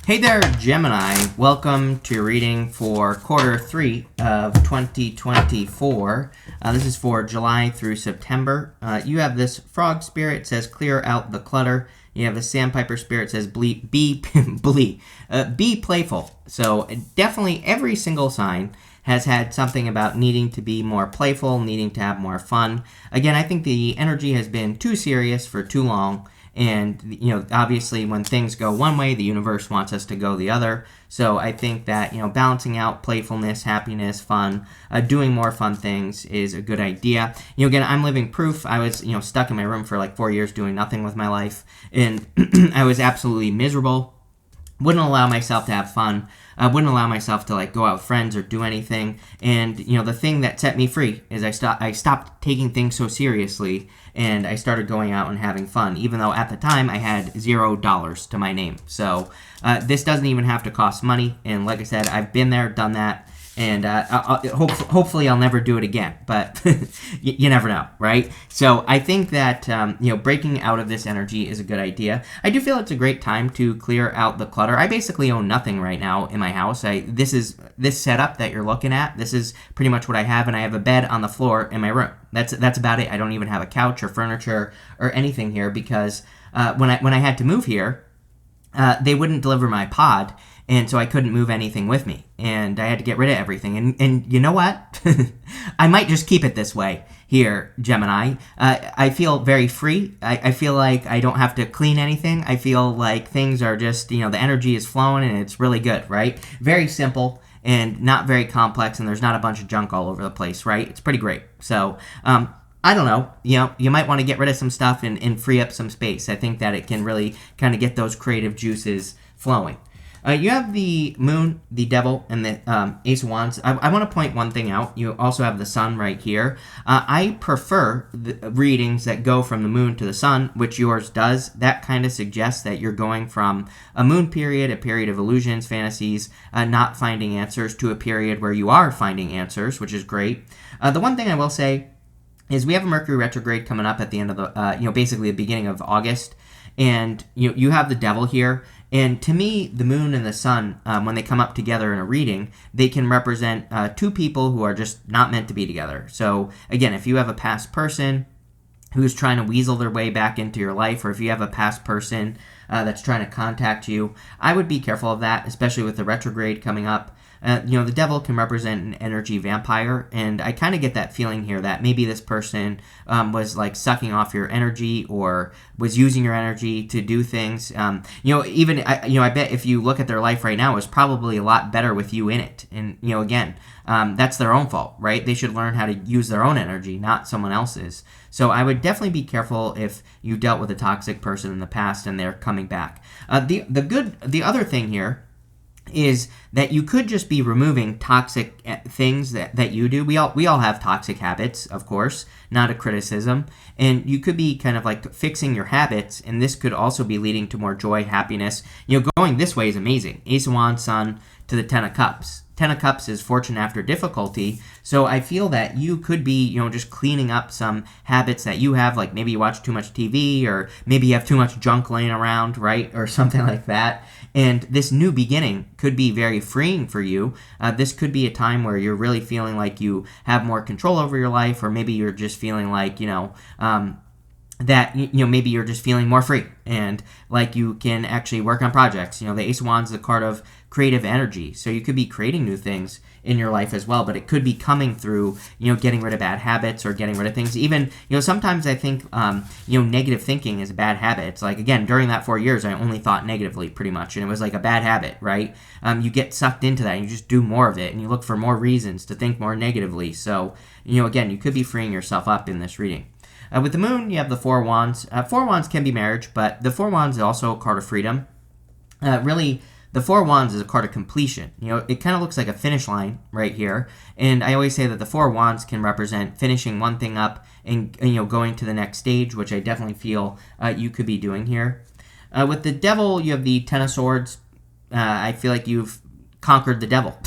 Hey there, Gemini. Welcome to your reading for quarter 3 of 2024. This is for July through September. You have this frog spirit, says clear out the clutter. You have the sandpiper spirit, says be playful. So definitely every single sign has had something about needing to be more playful, needing to have more fun. Again, I think the energy has been too serious for too long. And, obviously when things go one way, the universe wants us to go the other. So I think that, balancing out playfulness, happiness, fun, doing more fun things is a good idea. Again, I'm living proof. I was, stuck in my room for like 4 years doing nothing with my life. And I was absolutely miserable. Wouldn't allow myself to have fun. Wouldn't allow myself to go out with friends or do anything. And the thing that set me free is I stopped taking things so seriously, and I started going out and having fun. Even though at the time I had $0 to my name. So this doesn't even have to cost money. And like I said, I've been there, done that. And hopefully I'll never do it again, but you never know, right? So I think that, breaking out of this energy is a good idea. I do feel it's a great time to clear out the clutter. I basically own nothing right now in my house. This setup that you're looking at, this is pretty much what I have, and I have a bed on the floor in my room. That's about it. I don't even have a couch or furniture or anything here because when I had to move here, they wouldn't deliver my pod. And so I couldn't move anything with me, and I had to get rid of everything. And you know what? I might just keep it this way here, Gemini. I feel very free. I feel like I don't have to clean anything. I feel like things are just, the energy is flowing, and it's really good, right? Very simple and not very complex, and there's not a bunch of junk all over the place, right? It's pretty great. So, I don't know, you might want to get rid of some stuff and free up some space. I think that it can really kind of get those creative juices flowing. You have the moon, the devil, and the ace of wands. I want to point one thing out. You also have the sun right here. I prefer the readings that go from the moon to the sun, which yours does. That kind of suggests that you're going from a moon period, a period of illusions, fantasies, not finding answers, to a period where you are finding answers, which is great. The one thing I will say is we have a Mercury retrograde coming up at the end of the, basically the beginning of August. And you have the devil here. And to me, the moon and the sun, when they come up together in a reading, they can represent two people who are just not meant to be together. So again, if you have a past person who's trying to weasel their way back into your life, or if you have a past person that's trying to contact you, I would be careful of that, especially with the retrograde coming up. The devil can represent an energy vampire, and I kind of get that feeling here that maybe this person was sucking off your energy or was using your energy to do things. I bet if you look at their life right now, it's probably a lot better with you in it. And again, that's their own fault, right? They should learn how to use their own energy, not someone else's. So I would definitely be careful if you dealt with a toxic person in the past and they're coming back. The other thing here is that you could just be removing toxic things that you do. We all have toxic habits, of course, not a criticism. And you could be kind of fixing your habits, and this could also be leading to more joy, happiness. Going this way is amazing. Ace of Wands, Sun to the Ten of Cups. Ten of Cups is fortune after difficulty. So I feel that you could be, just cleaning up some habits that you have, like maybe you watch too much TV, or maybe you have too much junk laying around, right? Or something like that. And this new beginning could be very freeing for you. This could be a time where you're really feeling like you have more control over your life, or maybe you're just feeling like, that maybe you're just feeling more free and like you can actually work on projects. The Ace of Wands is a card of creative energy, so you could be creating new things in your life as well, but it could be coming through getting rid of bad habits or getting rid of things. Even sometimes I think negative thinking is a bad habit. It's again, during that 4 years I only thought negatively pretty much, and it was like a bad habit, right? You get sucked into that and you just do more of it, and you look for more reasons to think more negatively. So again, you could be freeing yourself up in this reading. With the moon, you have the Four Wands. Four Wands can be marriage, but the Four Wands is also a card of freedom. Really, the Four Wands is a card of completion. It kind of looks like a finish line right here. And I always say that the Four Wands can represent finishing one thing up and going to the next stage, which I definitely feel you could be doing here. With the devil, you have the Ten of Swords. I feel like you've conquered the devil.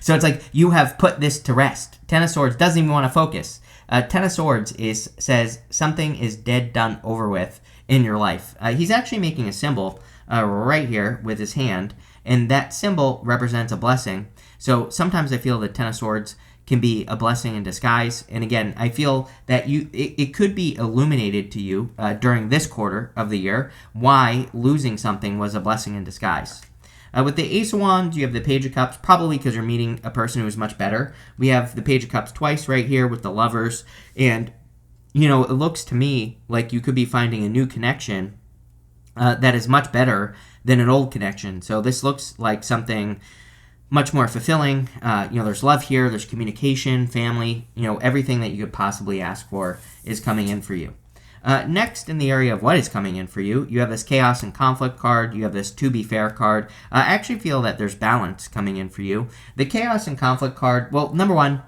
So it's like you have put this to rest. Ten of Swords doesn't even want to focus. Ten of Swords says something is dead, done, over with in your life. He's actually making a symbol right here with his hand, and that symbol represents a blessing. So sometimes I feel the Ten of Swords can be a blessing in disguise. And again, I feel that it could be illuminated to you during this quarter of the year why losing something was a blessing in disguise. With the Ace of Wands, you have the Page of Cups, probably because you're meeting a person who is much better. We have the Page of Cups twice right here with the Lovers. And, it looks to me like you could be finding a new connection that is much better than an old connection. So this looks like something much more fulfilling. There's love here, there's communication, family, everything that you could possibly ask for is coming in for you. Next, in the area of what is coming in for you, you have this Chaos and Conflict card, you have this To Be Fair card. I actually feel that there's balance coming in for you. The Chaos and Conflict card, well, number one,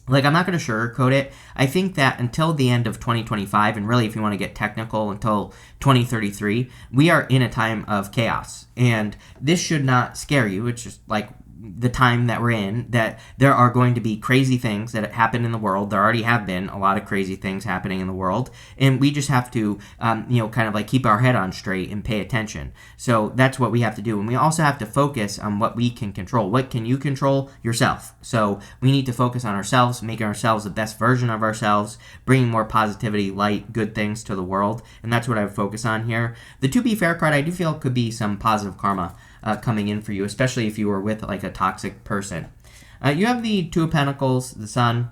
I'm not going to sugarcoat it. I think that until the end of 2025, and really if you want to get technical, until 2033, we are in a time of chaos. And this should not scare you. It's just the time that we're in, that there are going to be crazy things that happen in the world. There already have been a lot of crazy things happening in the world, and we just have to, keep our head on straight and pay attention. So that's what we have to do, and we also have to focus on what we can control. What can you control? Yourself. So we need to focus on ourselves, making ourselves the best version of ourselves, bringing more positivity, light, good things to the world, and that's what I would focus on here. The To Be Fair card, I do feel could be some positive karma coming in for you, especially if you were with a toxic person. You have the Two of Pentacles, the Sun,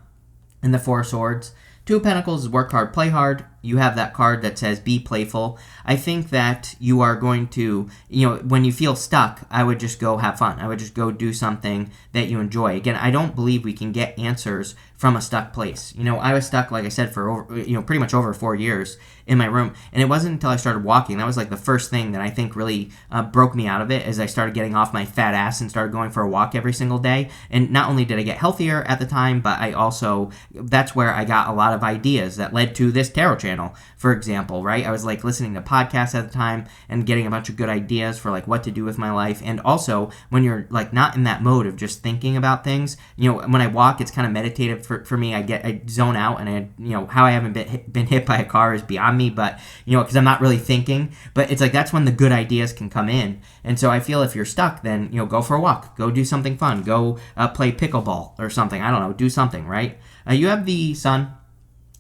and the Four of Swords. Two of Pentacles is work hard, play hard. You have that card that says be playful. I think that you are going to, when you feel stuck, I would just go have fun. I would just go do something that you enjoy. Again, I don't believe we can get answers from a stuck place. I was stuck, like I said, for pretty much over 4 years in my room. And it wasn't until I started walking. That was the first thing that I think really broke me out of it, as I started getting off my fat ass and started going for a walk every single day. And not only did I get healthier at the time, but I also, that's where I got a lot of ideas that led to this tarot channel, for example, right? I was listening to podcasts at the time and getting a bunch of good ideas for what to do with my life. And also, when you're not in that mode of just thinking about things, when I walk, it's kind of meditative for me. I zone out, and how I haven't been hit by a car is beyond me, but because I'm not really thinking. But it's that's when the good ideas can come in. And so I feel if you're stuck, then go for a walk, go do something fun, go play pickleball or something. I don't know, do something, right? You have the Sun.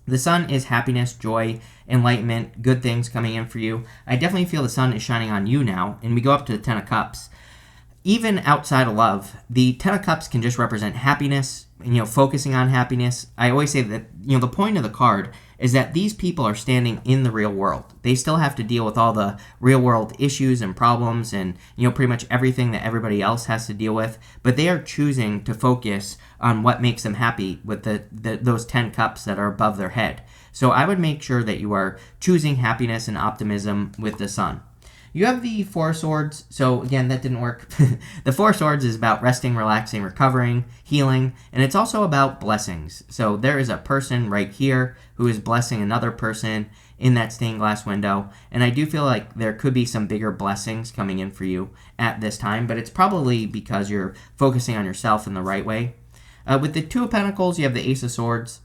The Sun is happiness, joy, enlightenment, good things coming in for you. I definitely feel the Sun is shining on you now. And we go up to the Ten of Cups. Even outside of love, the Ten of Cups can just represent happiness, focusing on happiness. I always say that, the point of the card is that these people are standing in the real world. They still have to deal with all the real world issues and problems and, pretty much everything that everybody else has to deal with, but they are choosing to focus on what makes them happy with those 10 cups that are above their head. So I would make sure that you are choosing happiness and optimism with the Sun. You have the Four of Swords. So again, that didn't work. The Four of Swords is about resting, relaxing, recovering, healing, and it's also about blessings. So there is a person right here who is blessing another person in that stained glass window, and I do feel like there could be some bigger blessings coming in for you at this time, but it's probably because you're focusing on yourself in the right way. With the Two of Pentacles, you have the Ace of Swords.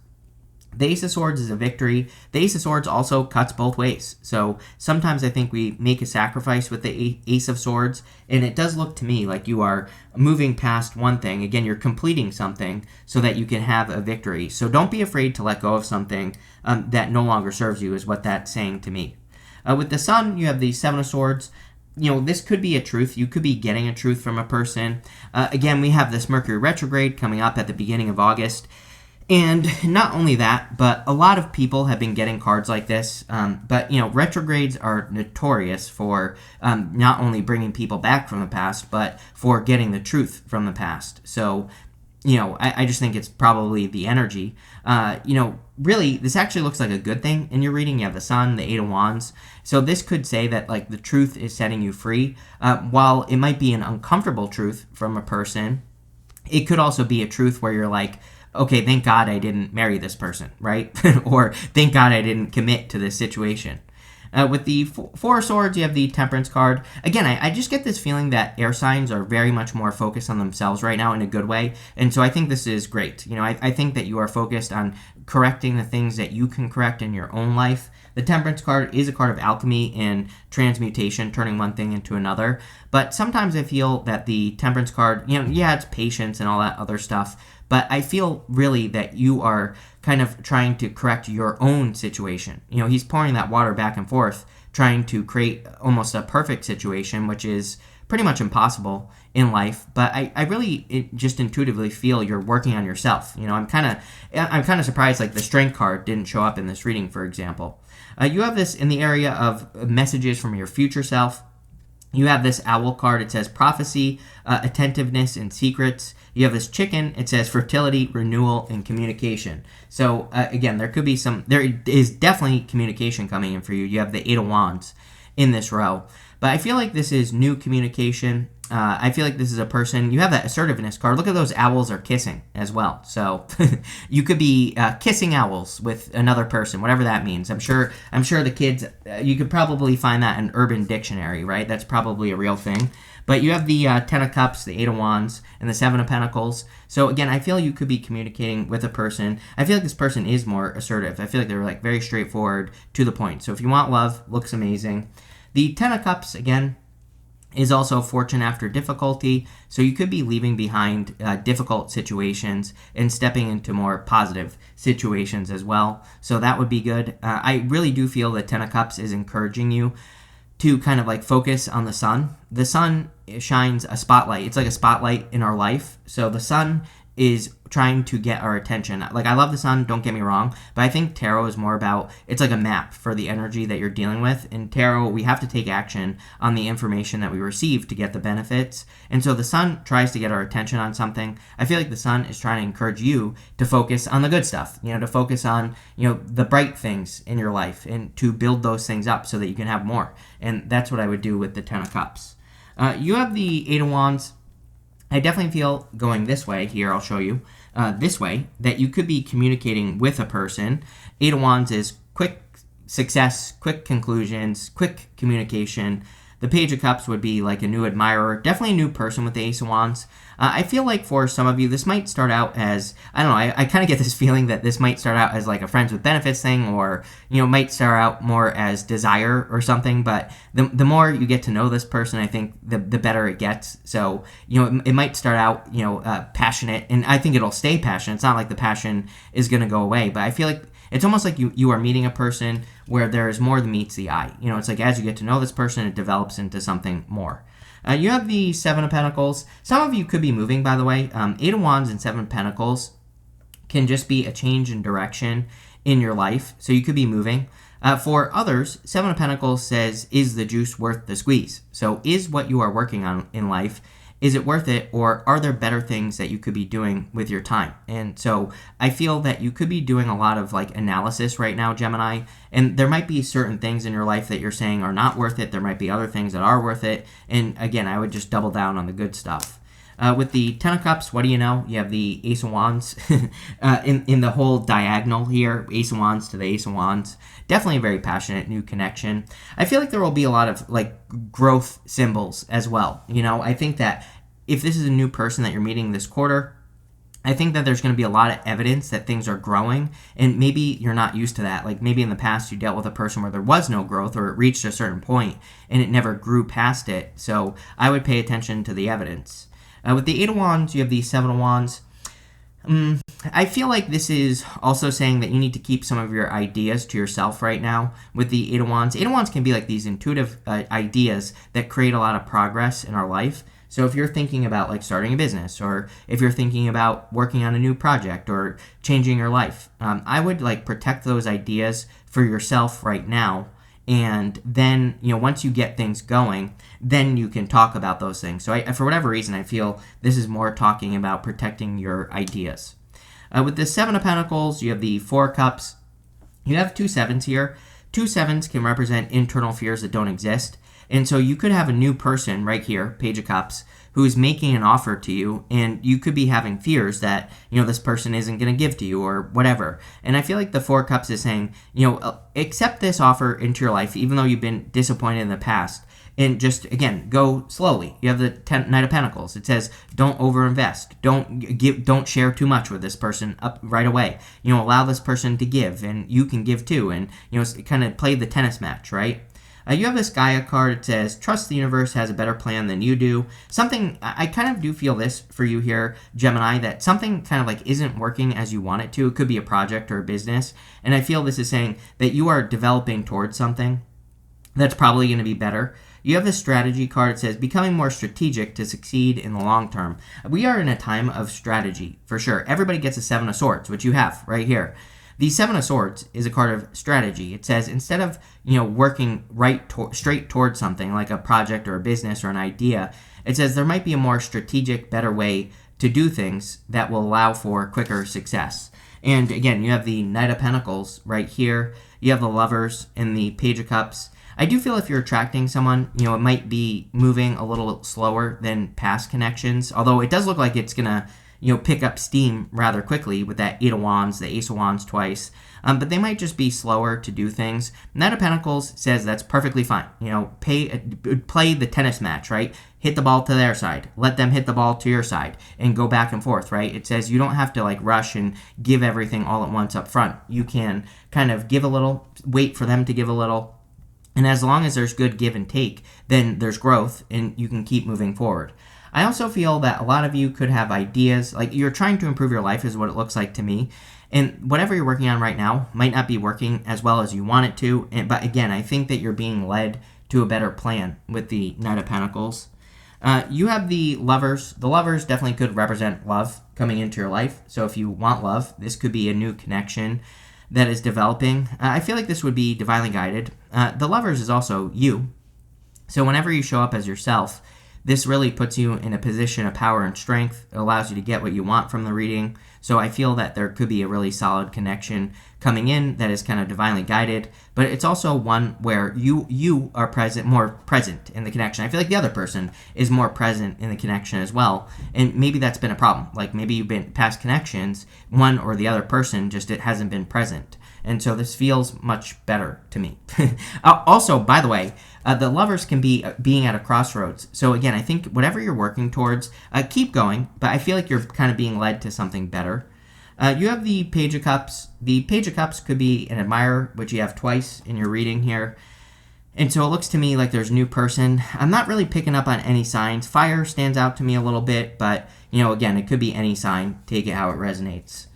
The Ace of Swords is a victory. The Ace of Swords also cuts both ways. So sometimes I think we make a sacrifice with the Ace of Swords, and it does look to me like you are moving past one thing. Again, you're completing something so that you can have a victory. So don't be afraid to let go of something that no longer serves you, is what that's saying to me. With the Sun, you have the Seven of Swords. This could be a truth. You could be getting a truth from a person. Again, we have this Mercury retrograde coming up at the beginning of August. And not only that, but a lot of people have been getting cards like this. But retrogrades are notorious for not only bringing people back from the past, but for getting the truth from the past. So, I just think it's probably the energy. Really, this actually looks like a good thing in your reading. You have the Sun, the Eight of Wands. So this could say that, the truth is setting you free. While it might be an uncomfortable truth from a person, it could also be a truth where you're okay, thank God I didn't marry this person, right? Or thank God I didn't commit to this situation. With the Four of Swords, you have the Temperance card. Again, I just get this feeling that air signs are very much more focused on themselves right now in a good way. And so I think this is great. I think that you are focused on correcting the things that you can correct in your own life. The Temperance card is a card of alchemy and transmutation, turning one thing into another. But sometimes I feel that the Temperance card, yeah, it's patience and all that other stuff. But I feel really that you are kind of trying to correct your own situation. He's pouring that water back and forth, trying to create almost a perfect situation, which is pretty much impossible in life. But I really just intuitively feel you're working on yourself. I'm kind of surprised like the Strength card didn't show up in this reading, for example. You have this in the area of messages from your future self. You have this Owl card. It says prophecy, attentiveness, and secrets. You have this Chicken. It says fertility, renewal, and communication. So again, there is definitely communication coming in for you. You have the Eight of Wands in this row. But I feel like this is new communication. I feel like this is a person. You have that assertiveness card. Look at those owls are kissing as well. So you could be kissing owls with another person, whatever that means. I'm sure the kids. You could probably find that in Urban Dictionary, right? That's probably a real thing. But you have the Ten of Cups, the Eight of Wands, and the Seven of Pentacles. So again, I feel you could be communicating with a person. I feel like this person is more assertive. I feel like they're like very straightforward, to the point. So if you want love, looks amazing. The Ten of Cups, again, is also fortune after difficulty. So you could be leaving behind difficult situations and stepping into more positive situations as well. So that would be good. I really do feel that Ten of Cups is encouraging you to kind of like focus on the sun. The sun shines a spotlight. It's like a spotlight in our life. So the sun is trying to get our attention. Like, I love the sun, don't get me wrong, but I think tarot is more about, it's like a map for the energy that you're dealing with. In tarot, we have to take action on the information that we receive to get the benefits. And so the sun tries to get our attention on something. I feel like the sun is trying to encourage you to focus on the good stuff, to focus on, the bright things in your life and to build those things up so that you can have more. And that's what I would do with the Ten of Cups. You have the Eight of Wands. I definitely feel going this way here, I'll show you, this way, that you could be communicating with a person. Eight of Wands is quick success, quick conclusions, quick communication. The Page of Cups would be like a new admirer, definitely a new person with the Ace of Wands. I feel like for some of you, this might start out as, I don't know, I kind of get this feeling that this might start out as like a friends with benefits thing, or, might start out more as desire or something, but the more you get to know this person, I think the better it gets. So, it might start out, passionate, and I think it'll stay passionate. It's not like the passion is going to go away, but I feel like it's almost like you are meeting a person where there is more than meets the eye. It's like as you get to know this person, it develops into something more. You have the Seven of Pentacles. Some of you could be moving, by the way. Eight of Wands and Seven of Pentacles can just be a change in direction in your life. So you could be moving. For others, Seven of Pentacles says, is the juice worth the squeeze? So is what you are working on in life, is it worth it, or are there better things that you could be doing with your time? And so I feel that you could be doing a lot of like analysis right now, Gemini, and there might be certain things in your life that you're saying are not worth it. There might be other things that are worth it. And again, I would just double down on the good stuff. With the Ten of Cups, what do you know? You have the Ace of Wands in the whole diagonal here, Ace of Wands to the Ace of Wands. Definitely a very passionate new connection. I feel like there will be a lot of like growth symbols as well. I think that if this is a new person that you're meeting this quarter, I think that there's going to be a lot of evidence that things are growing, and maybe you're not used to that. Like maybe in the past you dealt with a person where there was no growth, or it reached a certain point and it never grew past it. So I would pay attention to the evidence. With the Eight of Wands, you have the Seven of Wands. I feel like this is also saying that you need to keep some of your ideas to yourself right now with the Eight of Wands. Eight of Wands can be like these intuitive ideas that create a lot of progress in our life. So if you're thinking about like starting a business, or if you're thinking about working on a new project or changing your life, I would like protect those ideas for yourself right now. And then, once you get things going, then you can talk about those things. So for whatever reason, I feel this is more talking about protecting your ideas. With the Seven of Pentacles, you have the Four of Cups. You have two sevens here. Two sevens can represent internal fears that don't exist. And so you could have a new person right here, Page of Cups, who is making an offer to you, and you could be having fears that, this person isn't going to give to you or whatever. And I feel like the Four of Cups is saying, accept this offer into your life, even though you've been disappointed in the past. and just, again, go slowly. You have the Knight of Pentacles. It says don't overinvest. Don't share too much with this person up right away. Allow this person to give, and you can give too, and kind of play the tennis match, right? You have this Gaia card. It says, trust the universe has a better plan than you do. Something, I kind of do feel this for you here, Gemini, that something kind of like isn't working as you want it to. It could be a project or a business. And I feel this is saying that you are developing towards something that's probably going to be better. You have this strategy card. It says, becoming more strategic to succeed in the long term. We are in a time of strategy, for sure. Everybody gets a Seven of Swords, which you have right here. The Seven of Swords is a card of strategy. It says instead of working straight towards something like a project or a business or an idea, it says there might be a more strategic, better way to do things that will allow for quicker success. And again, you have the Knight of Pentacles right here. You have the Lovers and the Page of Cups. I do feel if you're attracting someone, it might be moving a little slower than past connections, although it does look like it's going to pick up steam rather quickly with that Eight of Wands, the Ace of Wands twice. But they might just be slower to do things. Knight of Pentacles says that's perfectly fine. Play the tennis match, right? Hit the ball to their side. Let them hit the ball to your side and go back and forth, right? It says you don't have to rush and give everything all at once up front. You can kind of give a little, wait for them to give a little. And as long as there's good give and take, then there's growth and you can keep moving forward. I also feel that a lot of you could have ideas, like you're trying to improve your life is what it looks like to me. And whatever you're working on right now might not be working as well as you want it to. But again, I think that you're being led to a better plan with the Knight of Pentacles. You have the Lovers. The Lovers definitely could represent love coming into your life. So if you want love, this could be a new connection that is developing. I feel like this would be divinely guided. The Lovers is also you. So whenever you show up as yourself, this really puts you in a position of power and strength. It allows you to get what you want from the reading. So I feel that there could be a really solid connection coming in that is kind of divinely guided. But it's also one where you are more present in the connection. I feel like the other person is more present in the connection as well. And maybe that's been a problem. Like maybe you've been past connections, one or the other person just it hasn't been present. And so this feels much better to me. Also, by the way, the Lovers can be being at a crossroads. So again, I think whatever you're working towards, keep going. But I feel like you're kind of being led to something better. You have the Page of Cups. The Page of Cups could be an admirer, which you have twice in your reading here. And so it looks to me like there's a new person. I'm not really picking up on any signs. Fire stands out to me a little bit. But, again, it could be any sign. Take it how it resonates.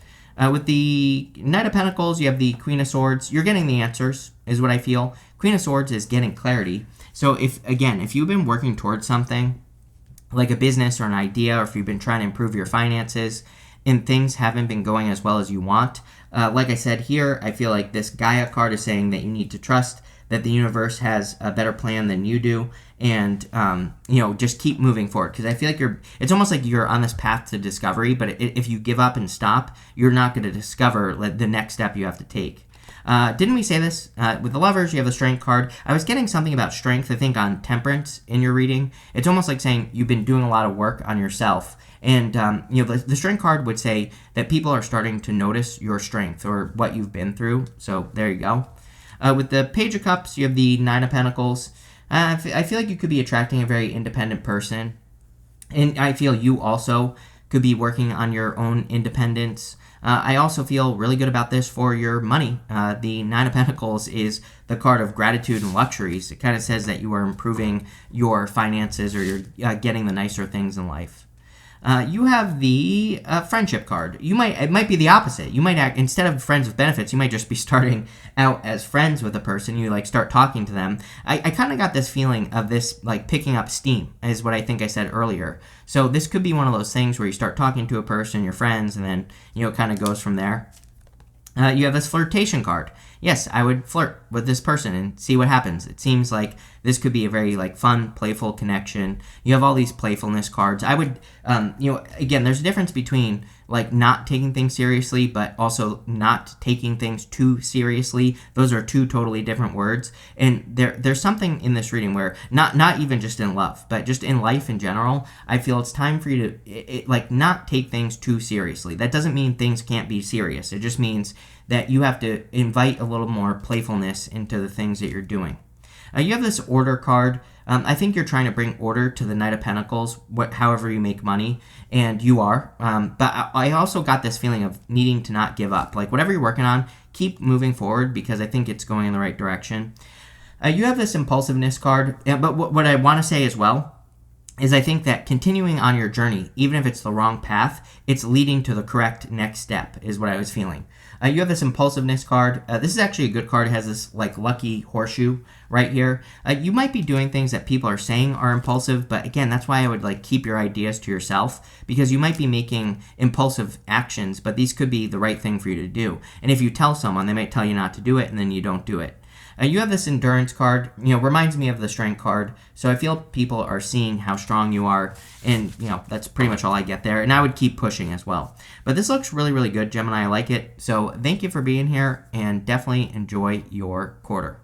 With the Knight of Pentacles, you have the Queen of Swords. You're getting the answers, is what I feel. Queen of Swords is getting clarity. So if you've been working towards something, like a business or an idea, or if you've been trying to improve your finances, and things haven't been going as well as you want, like I said here, I feel like this Gaia card is saying that you need to trust that the universe has a better plan than you do, and just keep moving forward, because I feel like it's almost like you're on this path to discovery, but if you give up and stop, you're not going to discover the next step you have to take. Didn't we say this? With the Lovers, you have the Strength card. I was getting something about strength, I think, on Temperance in your reading. It's almost like saying you've been doing a lot of work on yourself. And, the Strength card would say that people are starting to notice your strength or what you've been through. So there you go. With the Page of Cups, you have the Nine of Pentacles. I feel like you could be attracting a very independent person. And I feel you also could be working on your own independence. I also feel really good about this for your money. The Nine of Pentacles is the card of gratitude and luxuries. It kind of says that you are improving your finances or you're getting the nicer things in life. You have the friendship card. It might be the opposite. You might instead of friends with benefits, you might just be starting out as friends with a person. You start talking to them. I kind of got this feeling of this picking up steam, is what I think I said earlier. So this could be one of those things where you start talking to a person, your friends, and then it kind of goes from there. You have this flirtation card. Yes, I would flirt with this person and see what happens. It seems like this could be a very fun, playful connection. You have all these playfulness cards. I would, again, there's a difference between not taking things seriously, but also not taking things too seriously. Those are two totally different words. And there's something in this reading where not even just in love, but just in life in general, I feel it's time for you to not take things too seriously. That doesn't mean things can't be serious. It just means that you have to invite a little more playfulness into the things that you're doing. You have this Order card. I think you're trying to bring order to the Knight of Pentacles, however you make money, and you are. But I also got this feeling of needing to not give up. Like, whatever you're working on, keep moving forward, because I think it's going in the right direction. You have this impulsiveness card, but what I want to say as well is I think that continuing on your journey, even if it's the wrong path, it's leading to the correct next step, is what I was feeling. You have this impulsiveness card. This is actually a good card. It has this like lucky horseshoe right here. You might be doing things that people are saying are impulsive, but again, that's why I would like keep your ideas to yourself, because you might be making impulsive actions, but these could be the right thing for you to do. And if you tell someone, they might tell you not to do it, and then you don't do it. You have this endurance card, reminds me of the strength card. So I feel people are seeing how strong you are, and that's pretty much all I get there. And I would keep pushing as well. But this looks really, really good, Gemini. I like it. So thank you for being here, and definitely enjoy your quarter.